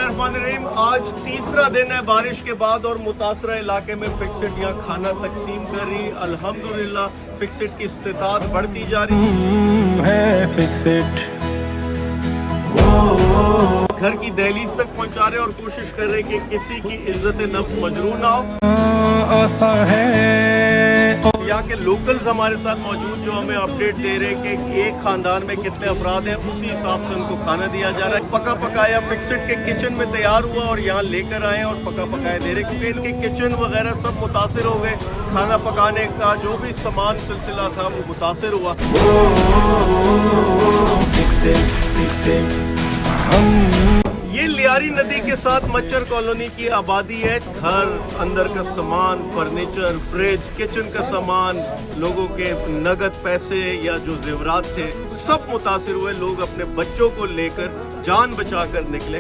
बिस्मिल्लाहिर्रहमानिर्रहीम। आज तीसरा दिन है बारिश के बाद और मुतासरा इलाके में फिक्सड यहाँ खाना तकसीम कर रही। अल्हम्दुलिल्लाह फिक्सड की इस्तिताअत बढ़ती जा रही है। फिक्सड घर की दहलीज तक पहुँचा रहे और कोशिश कर रहे कि किसी की इज्जत नफ्स मजरूह ना हो। आसा है। यहाँ के लोकल्स हमारे साथ मौजूद जो हमें अपडेट दे रहे हैं कि एक खानदान में कितने अफराद हैं, उसी हिसाब से उनको खाना दिया जा रहा है। पका पकाया फिक्सड के किचन में तैयार हुआ और यहाँ लेकर आए और पका पकाया दे रहे, क्योंकि इनके किचन वगैरह सब मुतासिर हो गए। खाना पकाने का जो भी सामान सिलसिला था वो मुतासिर हुआ। ये लियारी नदी के साथ मच्छर कॉलोनी की आबादी है। घर, अंदर का सामान, फर्नीचर, फ्रिज, किचन का सामान, लोगों के नगद पैसे या जो जेवरात थे सब मुतासिर हुए। लोग अपने बच्चों को लेकर जान बचा कर निकले।